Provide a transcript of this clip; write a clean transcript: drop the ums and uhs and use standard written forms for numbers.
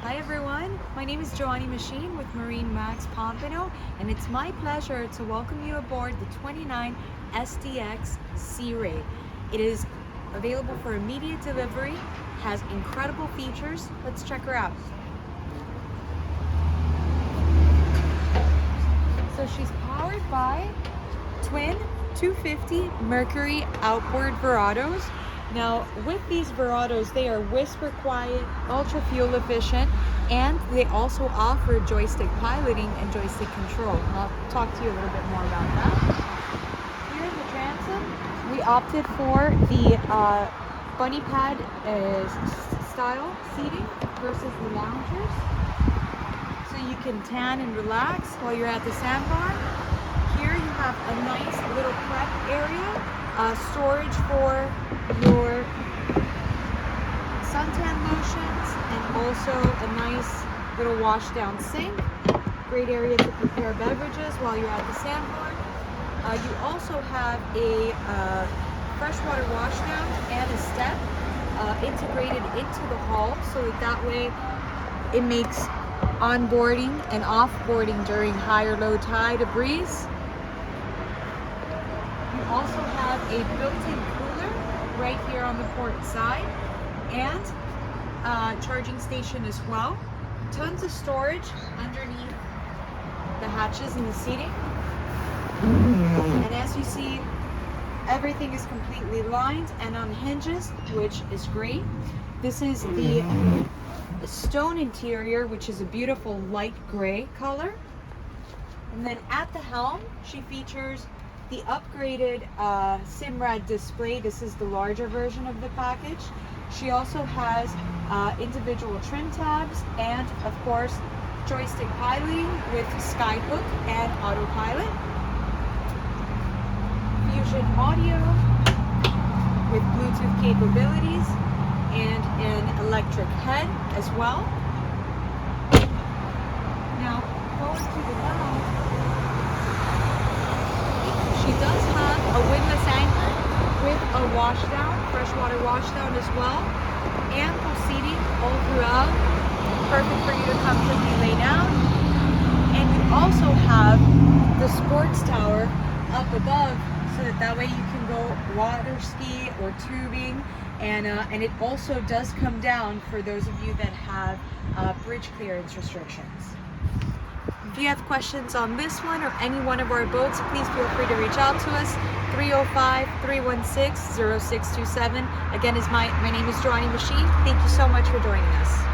Hi everyone, my name is Joanny Machine with Marinemax Pompano, and it's my pleasure to welcome you aboard the 29 SDX Sea Ray. It is available for immediate delivery, has incredible features. Let's check her out. So she's powered by twin 250 Mercury outboard Verados. Now with these Verados, they are whisper quiet, ultra fuel efficient, and they also offer joystick piloting and joystick control. And I'll talk to you a little bit more about that. Here in the transom, we opted for the bunny pad style seating versus the loungers. So you can tan and relax while you're at the sandbar. Here you have a nice little prep area, storage for your suntan lotions, and also a nice little wash down sink. Great area to prepare beverages while you're at the sandbar. You also have a freshwater wash down and a step integrated into the hull, so that way it makes onboarding and offboarding during high or low tide a breeze. You also have a built-in cooler right here on the port side, and charging station as well. Tons of storage underneath the hatches and the seating. And as you see, everything is completely lined and on hinges, which is great. This is the stone interior, which is a beautiful light gray color. And then at the helm, she features the upgraded Simrad display. This is the larger version of the package. She also has individual trim tabs and, of course, joystick piloting with Skyhook and autopilot. Fusion audio with Bluetooth capabilities and an electric head as well. Now, forward to the bow. She does have a windlass anchor with a washdown, freshwater washdown as well. Ample seating all throughout, perfect for you to comfortably lay down. And you also have the sports tower up above, so that way you can go water ski or tubing, and it also does come down for those of you that have bridge clearance restrictions. If you have questions on this one or any one of our boats, please feel free to reach out to us. 305-316-0627. Again, my name is Joanny Machine. Thank you so much for joining us.